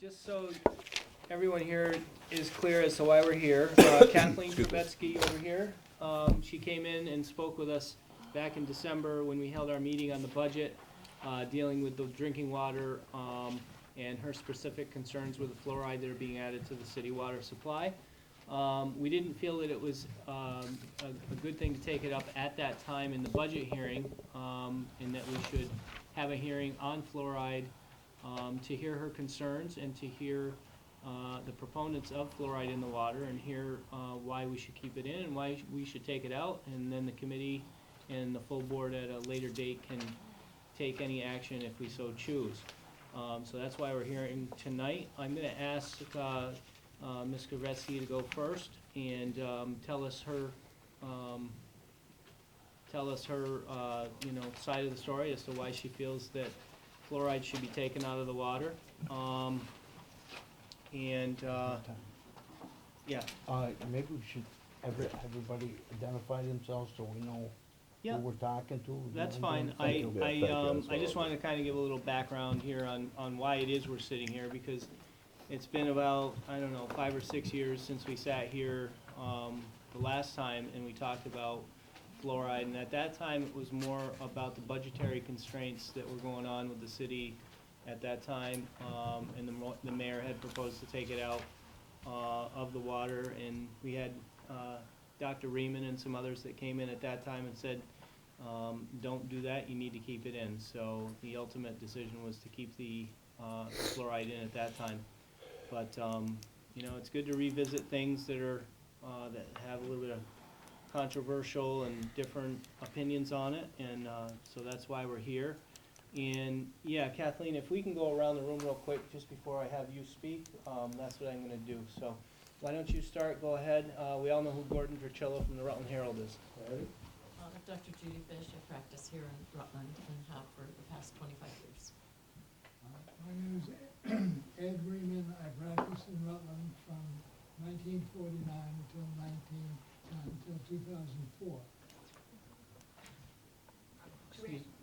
Just so everyone here is clear as to why we're here, Kathleen Kubetsky over here, she came in and spoke with us back in December when we held our meeting on the budget, dealing with the drinking water, and her specific concerns with the fluoride that are being added to the city water supply. We didn't feel that it was a good thing to take it up at that time in the budget hearing, and that we should have a hearing on fluoride to hear her concerns and to hear the proponents of fluoride in the water and hear why we should keep it in and why we should take it out, and then the committee and the full board at a later date can take any action if we so choose. So that's why we're hearing tonight. I'm going to ask Ms. Kravetsky to go first and tell us her side of the story as to why she feels that fluoride should be taken out of the water. Yeah. Maybe we should have everybody identify themselves so we know who Yeah. we're talking to. That's fine. I just wanted to kind of give a little background here on why it is we're sitting here, because it's been about, I don't know, 5 or 6 years since we sat here the last time and we talked about fluoride, and at that time it was more about the budgetary constraints that were going on with the city at that time, and the mayor had proposed to take it out of the water, and we had Dr. Riemann and some others that came in at that time and said, don't do that, you need to keep it in. So the ultimate decision was to keep the fluoride in at that time. But it's good to revisit things that are that have a little bit of controversial and different opinions on it, and so that's why we're here. And yeah, Kathleen, if we can go around the room real quick just before I have you speak, that's what I'm going to do. So why don't you start? Go ahead. We all know who Gordon Dricillo from the Rutland Herald is. Dr. Judy Fish, I practice here in Rutland and have for the past 25 years. My name is Ed Riemann. I practiced in Rutland from 1949 until 2004.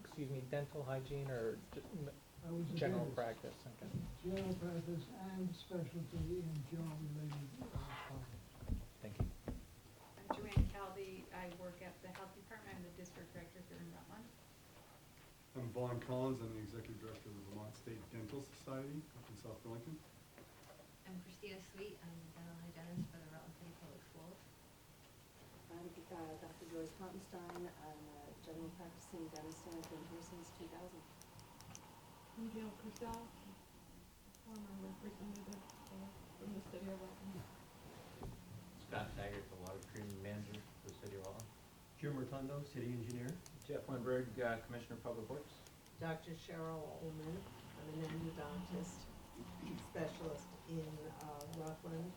Excuse me, dental hygiene or I was a general dentist. practice? Okay. General practice and specialty in jaw-related problems. Thank you. I'm Joanne Calvi. I work at the health department. I'm the district director here in Rutland. I'm Vaughn Collins. I'm the executive director of the Vermont State Dental Society up in South Burlington. I'm Christina Sweet. I'm the dental hygienist for the Rutland City Public Schools. I'm Dr. Joyce Pontenstein. I'm a general practicing dentist and I've been here since 2000. I'm Jill Crisell, former representative from the city of Rutland. Scott Taggart, the water treatment manager for the city of Rutland. Jim Rotundo, city engineer. Jeff Lindbergh, Commissioner of Public Works. Dr. Cheryl Ullman, I'm an endodontist specialist in Rutland,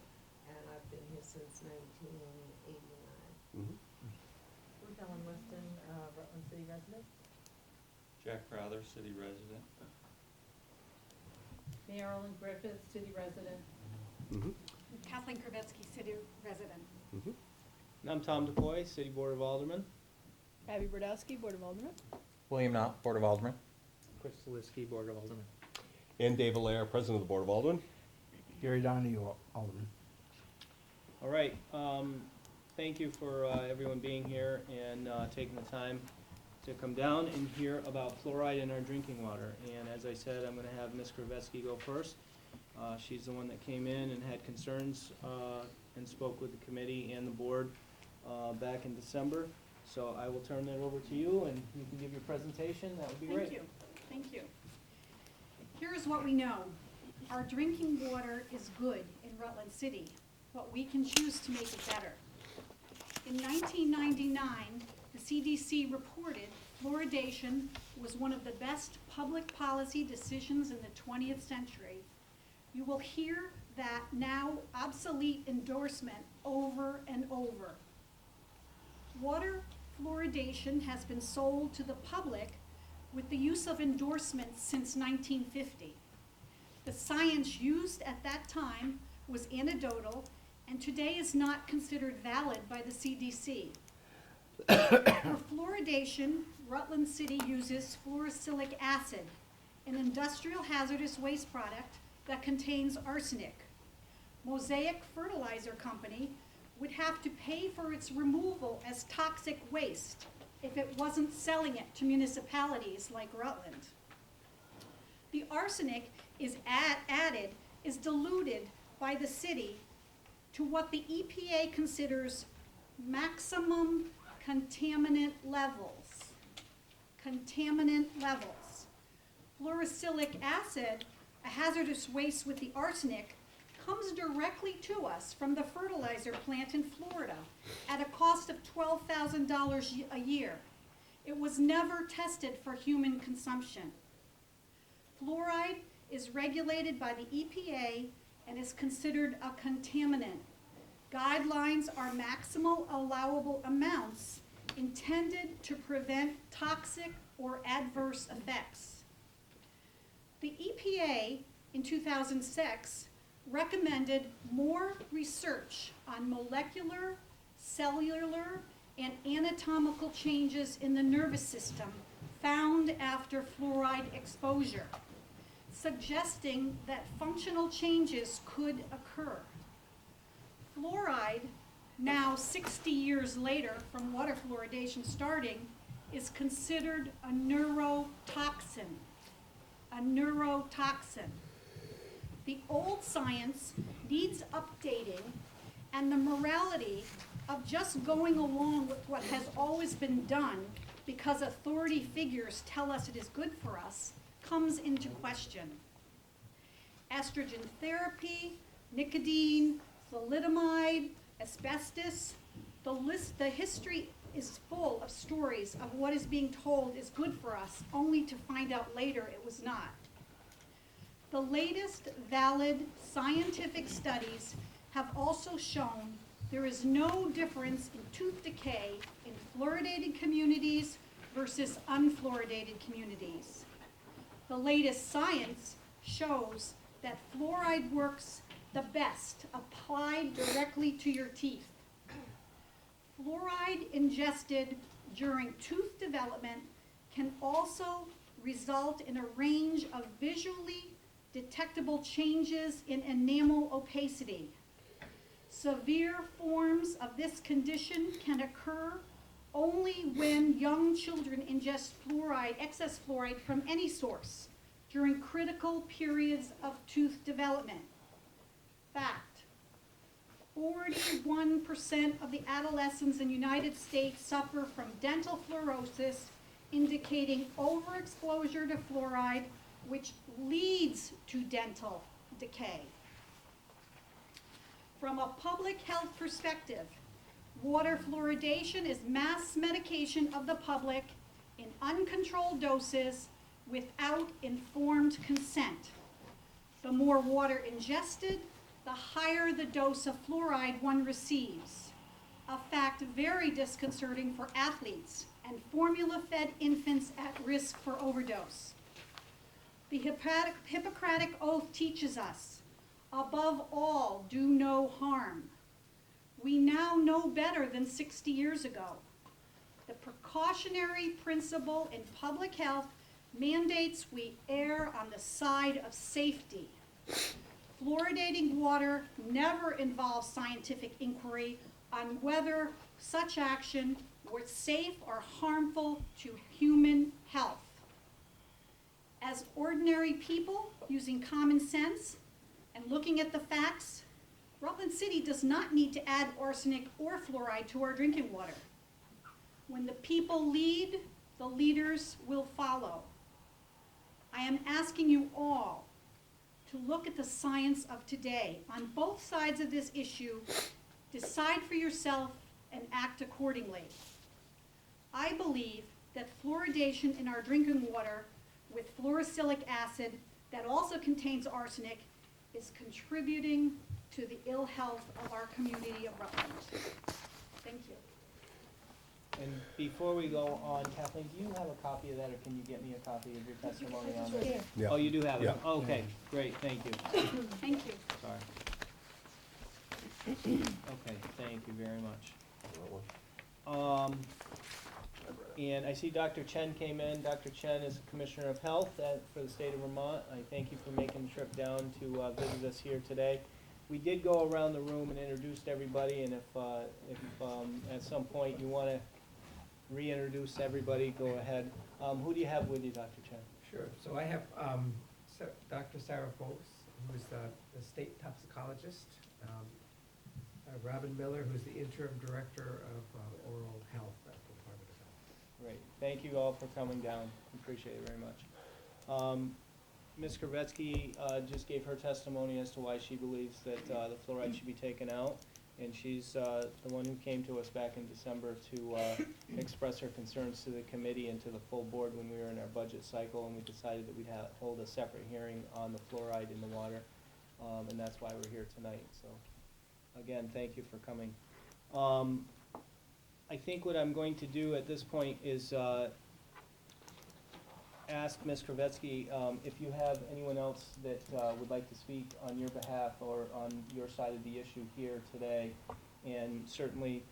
and I've been here since 1989. Ruth Ellen Weston, Rutland city resident. Jack Crowther, city resident. Marilyn Griffith, city resident. Kathleen Kravetsky, city resident. And I'm Tom DePoy, City Board of Aldermen. Abby Brodowski, Board of Aldermen. William Knott, Board of Aldermen. Chris Zawiski, Board of Aldermen. And Dave Allaire, President of the Board of Aldermen. Gary Donahue, Alderman. All right. Thank you for everyone being here and taking the time to come down and hear about fluoride in our drinking water. And as I said, I'm going to have Ms. Kravetsky go first. She's the one that came in and had concerns and spoke with the committee and the board back in December. So I will turn that over to you, and you can give your presentation. That would be great. Thank you. Thank you. Here's what we know. Our drinking water is good in Rutland City, but we can choose to make it better. In 1999, the CDC reported fluoridation was one of the best public policy decisions in the 20th century. You will hear that now obsolete endorsement over and over. Water fluoridation has been sold to the public with the use of endorsements since 1950. The science used at that time was anecdotal and today is not considered valid by the CDC. For fluoridation, Rutland City uses fluorosilicic acid, an industrial hazardous waste product that contains arsenic. Mosaic Fertilizer Company would have to pay for its removal as toxic waste if it wasn't selling it to municipalities like Rutland. The arsenic is diluted by the city to what the EPA considers maximum contaminant levels. Contaminant levels. Fluorosilicic acid, a hazardous waste with the arsenic, comes directly to us from the fertilizer plant in Florida at a cost of $12,000 a year. It was never tested for human consumption. Fluoride is regulated by the EPA and is considered a contaminant. Guidelines are maximal allowable amounts intended to prevent toxic or adverse effects. The EPA in 2006 recommended more research on molecular, cellular, and anatomical changes in the nervous system found after fluoride exposure, suggesting that functional changes could occur. Fluoride, now 60 years later from water fluoridation starting, is considered a neurotoxin. A neurotoxin. The old science needs updating, and the morality of just going along with what has always been done because authority figures tell us it is good for us comes into question. Estrogen therapy, nicotine, thalidomide, asbestos, the history is full of stories of what is being told is good for us, only to find out later it was not. The latest valid scientific studies have also shown there is no difference in tooth decay in fluoridated communities versus unfluoridated communities. The latest science shows that fluoride works the best applied directly to your teeth. Fluoride ingested during tooth development can also result in a range of visually detectable changes in enamel opacity. Severe forms of this condition can occur only when young children ingest fluoride, excess fluoride from any source during critical periods of tooth development. Fact, 41% of the adolescents in the United States suffer from dental fluorosis, indicating overexposure to fluoride, which leads to dental decay. From a public health perspective, water fluoridation is mass medication of the public in uncontrolled doses without informed consent. The more water ingested, the higher the dose of fluoride one receives, a fact very disconcerting for athletes and formula-fed infants at risk for overdose. The Hippocratic Oath teaches us, above all, do no harm. We now know better than 60 years ago. The precautionary principle in public health mandates we err on the side of safety. Fluoridating water never involves scientific inquiry on whether such action was safe or harmful to human health. As ordinary people using common sense and looking at the facts, Rutland City does not need to add arsenic or fluoride to our drinking water. When the people lead, the leaders will follow. I am asking you all to look at the science of today on both sides of this issue, decide for yourself, and act accordingly. I believe that fluoridation in our drinking water with fluorosilicic acid that also contains arsenic is contributing to the ill health of our community of Rutland. Thank you. And before we go on, Kathleen, do you have a copy of that, or can you get me a copy of your testimony on that? Yeah. Oh, you do have it? Yeah. Okay, great, thank you. Thank you. Sorry. Okay, thank you very much. And I see Dr. Chen came in. Dr. Chen is Commissioner of Health for the state of Vermont. I thank you for making the trip down to visit us here today. We did go around the room and introduced everybody, and if at some point you want to reintroduce everybody, go ahead. Who do you have with you, Dr. Chen? Sure. So I have Dr. Sarah Folks, who is the state toxicologist, Robin Miller, who's the interim director of oral health at the Department of Health. Great. Thank you all for coming down. Appreciate it very much. Ms. Kravetsky just gave her testimony as to why she believes that the fluoride should be taken out. And she's the one who came to us back in December to express her concerns to the committee and to the full board when we were in our budget cycle, and we decided that we'd hold a separate hearing on the fluoride in the water, and that's why we're here tonight. So, again, thank you for coming. I think what I'm going to do at this point is ask Ms. Kravetsky if you have anyone else that would like to speak on your behalf or on your side of the issue here today, and certainly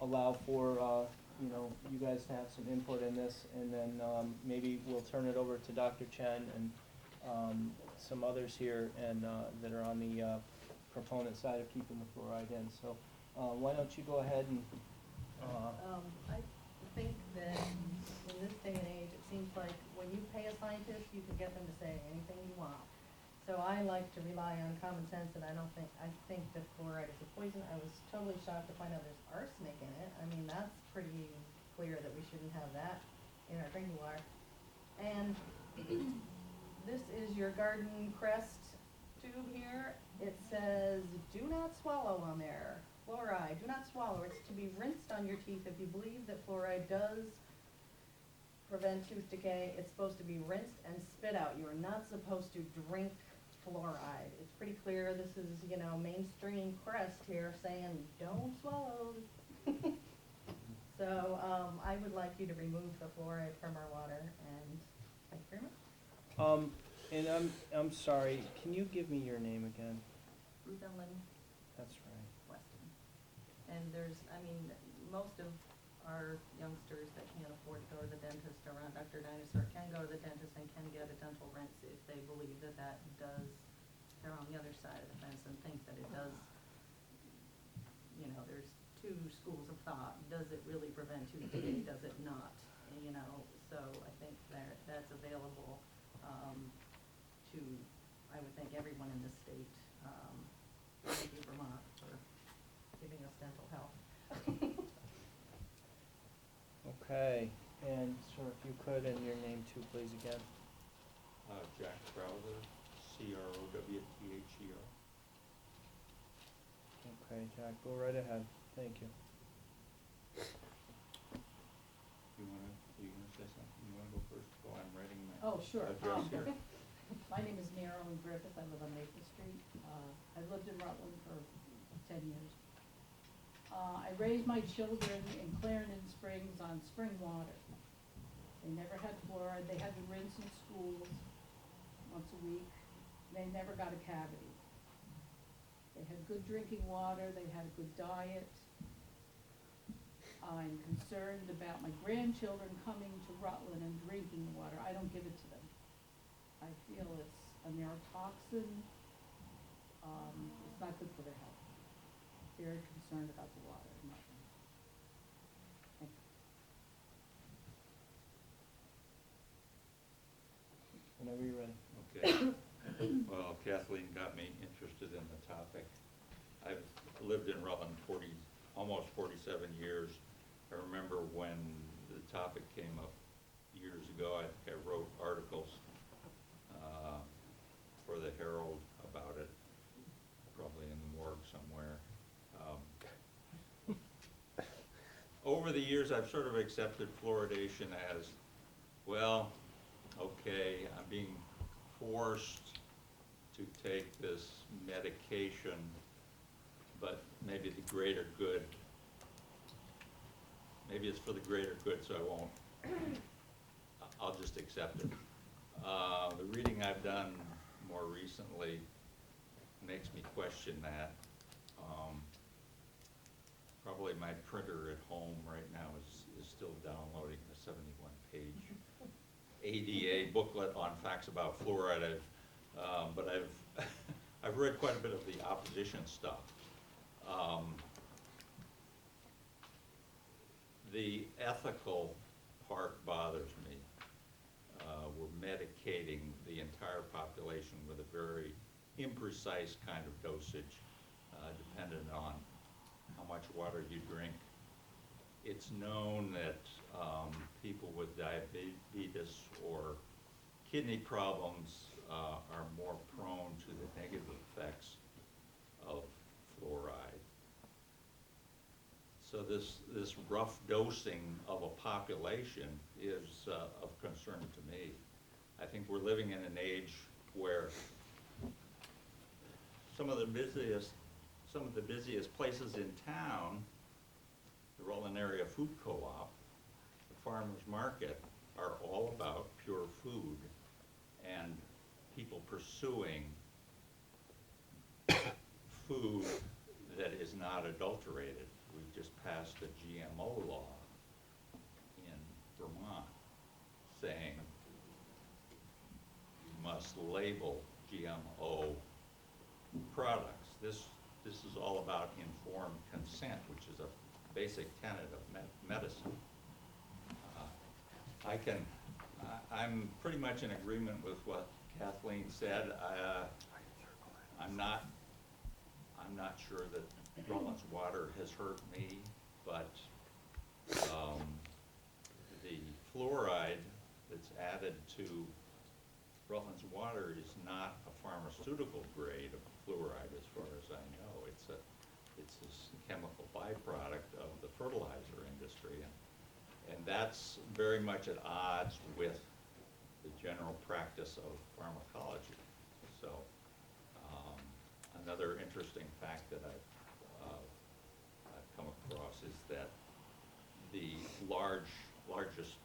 allow for you guys to have some input in this, and then maybe we'll turn it over to Dr. Chen and some others here and that are on the proponent side of keeping the fluoride in. So why don't you go ahead and I think that in this day and age, it seems like when you pay a scientist, you can get them to say anything you want. So I like to rely on common sense, and I think that fluoride is a poison. I was totally shocked to find out there's arsenic in it. I mean, that's pretty clear that we shouldn't have that in our drinking water. And this is your garden crest tube here. It says, do not swallow on there. Fluoride, do not swallow. It's to be rinsed on your teeth. If you believe that fluoride does prevent tooth decay, it's supposed to be rinsed and spit out. You are not supposed to drink fluoride. It's pretty clear. This is, mainstream crest here saying don't swallow. So I would like you to remove the fluoride from our water, and thank you very much. And I'm sorry, can you give me your name again? Rutland. That's right. Weston. And most of our youngsters that can't afford to go to the dentist around Dr. Dinosaur can go to the dentist and can get a dental rinse if they believe that they're on the other side of the fence and think that it does, there's two schools of thought. Does it really prevent tooth decay? Does it not? So I think that's available to, I would think, everyone in the state. Thank you, Vermont, for giving us dental health. Okay, and sir, if you could, and your name too, please, again. Jack Crowther, Crowther. Okay, Jack, go right ahead. Thank you. You gonna say something? You wanna go first? Oh, I'm writing my Oh, sure. address here. My name is Marilyn Griffith. I live on Maple Street. I've lived in Rutland for 10 years. I raised my children in Clarendon Springs on spring water. They never had fluoride. They had to rinse in schools once a week. They never got a cavity. They had good drinking water. They had a good diet. I'm concerned about my grandchildren coming to Rutland and drinking the water. I don't give it to them. I feel it's a neurotoxin. It's not good for their health. Very concerned about the water in Rutland. Thank you. Whenever you're ready. Okay. Well, Kathleen got me interested in the topic. I've lived in Rutland almost 47 years. I remember when the topic came up years ago. I think I wrote articles for the Herald about it, probably in the morgue somewhere. Over the years, I've sort of accepted fluoridation as, well, okay, I'm being forced to take this medication, but maybe the greater good, maybe it's for the greater good, so I won't, I'll just accept it. The reading I've done more recently makes me question that. probably my printer at home right now is still downloading the 71-page ADA booklet on facts about fluoride. But I've I've read quite a bit of the opposition stuff. The ethical part bothers me. We're medicating the entire population with a very imprecise kind of dosage, dependent on how much water you drink. It's known that people with diabetes or kidney problems are more prone to the negative effects of fluoride. So this rough dosing of a population is of concern to me. I think we're living in an age where some of the busiest places in town, the Rutland Area Food Co-op, the farmers market, are all about pure food and people pursuing food that is not adulterated. We've just passed a GMO law in Vermont saying you must label GMO products. This is all about informed consent, which is a basic tenet of medicine. I'm pretty much in agreement with what Kathleen said. I'm not sure that Rutland's water has hurt me, but the fluoride that's added to Rutland's water is not a pharmaceutical grade of fluoride, as far as I know. It's this chemical byproduct of the fertilizer industry, and that's very much at odds with the general practice of pharmacology. So another interesting fact that I've come across is that the largest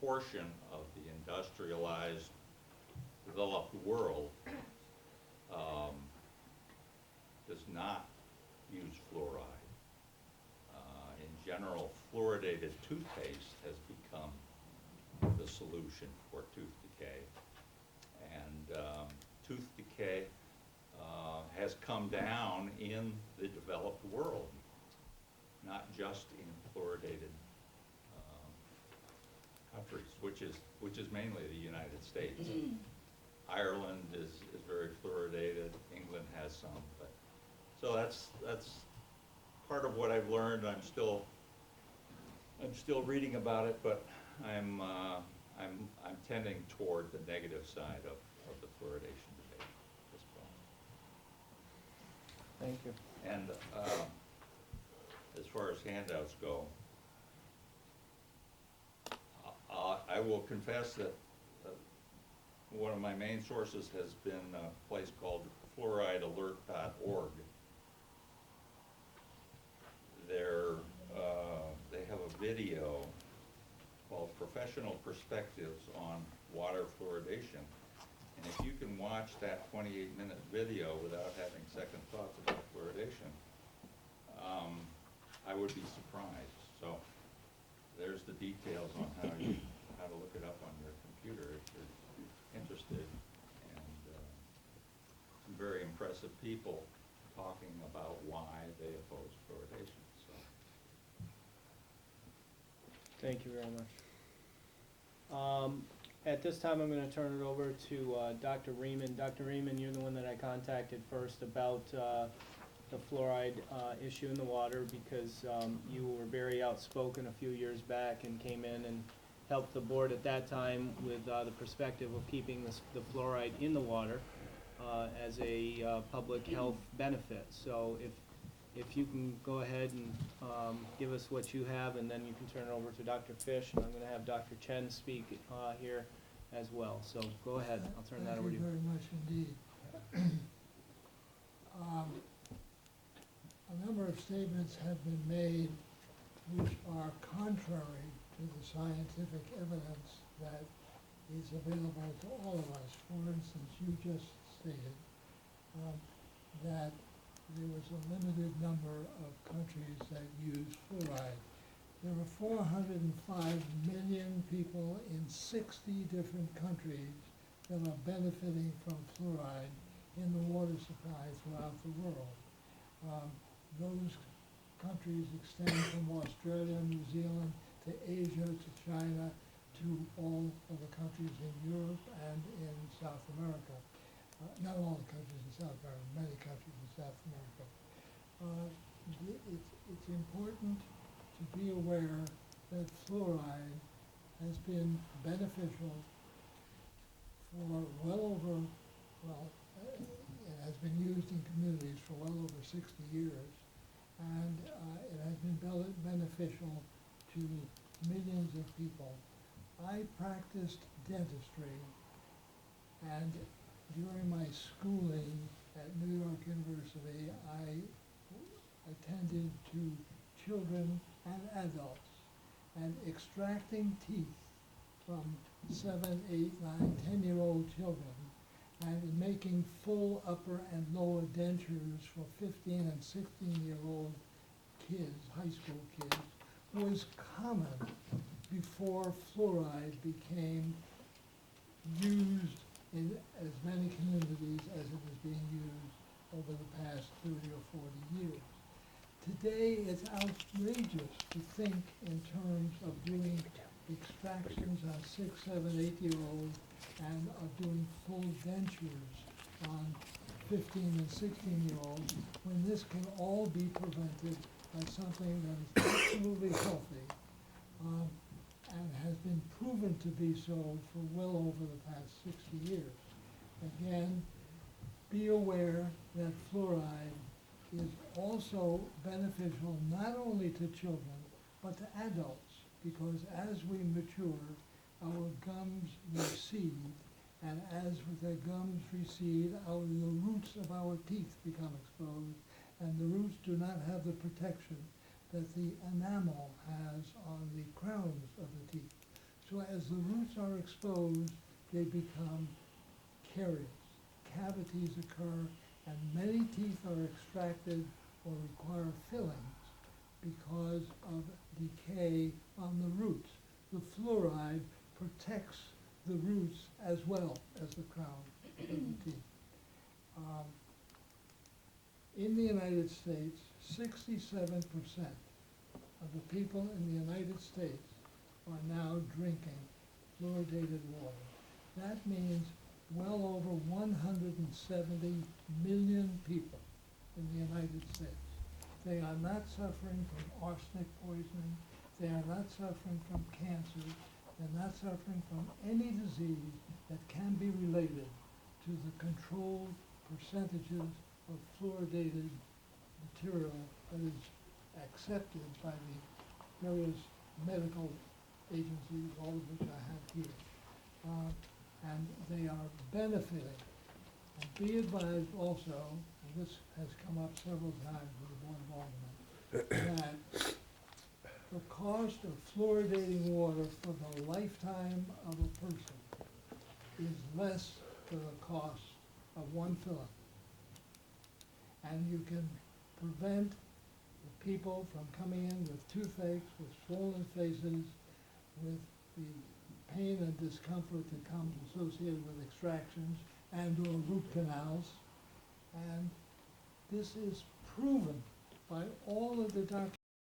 portion of the industrialized developed world does not use fluoride. In general, fluoridated toothpaste has become the solution for tooth decay. And tooth decay has come down in the developed world, not just in fluoridated countries, which is mainly the United States. Ireland is very fluoridated. England has some, but so that's part of what I've learned. I'm still reading about it, but I'm tending toward the negative side of the fluoridation debate at this point. Thank you. And as far as handouts go, I will confess that one of my main sources has been a place called fluoridealert.org. They have a video called Professional Perspectives on Water Fluoridation. And if you can watch that 28-minute video without having second thoughts about fluoridation, I would be surprised. So there's the details on how to look it up on your computer if you're interested. And some very impressive people talking about why they oppose fluoridation. So. Thank you very much. At this time, I'm going to turn it over to Dr. Riemann. Dr. Riemann, you're the one that I contacted first about the fluoride issue in the water because you were very outspoken a few years back and came in and helped the board at that time with the perspective of keeping the fluoride in the water as a public health benefit. So if you can go ahead and give us what you have, and then you can turn it over to Dr. Fish, and I'm going to have Dr. Chen speak here as well. So go ahead. I'll turn that over to you. Thank you very much indeed. A number of statements have been made which are contrary to the scientific evidence that is available to all of us. For instance, you just stated that there was a limited number of countries that use fluoride. There are 405 million people in 60 different countries that are benefiting from fluoride in the water supply throughout the world. Those countries extend from Australia, New Zealand, to Asia, to China, to all of the countries in Europe and in South America. Not all the countries in South America, many countries in South America. It's important to be aware that fluoride has been beneficial for it has been used in communities for well over 60 years, and it has been beneficial to millions of people. I practiced dentistry, and during my schooling at New York University, I attended to children and adults, and extracting teeth from 7, 8, 9, 10-year-old children, and making full upper and lower dentures for 15 and 16-year-old kids, high school kids, was common before fluoride became used in as many communities as it is being used over the past 30 or 40 years. Today, it's outrageous to think in terms of doing extractions on 6, 7, 8-year-olds and of doing full dentures on 15 and 16-year-olds, when this can all be prevented by something that is absolutely healthy and has been proven to be so for well over the past 60 years. Again, be aware that fluoride is also beneficial not only to children, but to adults, because as we mature, our gums recede, and as the gums recede, the roots of our teeth become exposed, and the roots do not have the protection that the enamel has on the crowns of the teeth. So as the roots are exposed, they become caries. Cavities occur, and many teeth are extracted or require fillings because of decay on the roots. The fluoride protects the roots as well as the crown of the teeth. In the United States, 67% of the people in the United States are now drinking fluoridated water. That means well over 170 million people in the United States. They are not suffering from arsenic poisoning. They are not suffering from cancer. They're not suffering from any disease that can be related to the controlled percentages of fluoridated material that is accepted by the various medical agencies, all of which I have here. And they are benefiting. And be advised also, and this has come up several times with the Board of Aldermen, that the cost of fluoridating water for the lifetime of a person is less than the cost of one filling. And you can prevent the people from coming in with toothaches, with swollen faces, with the pain and discomfort that comes associated with extractions and or root canals. And this is proven by all of the documentation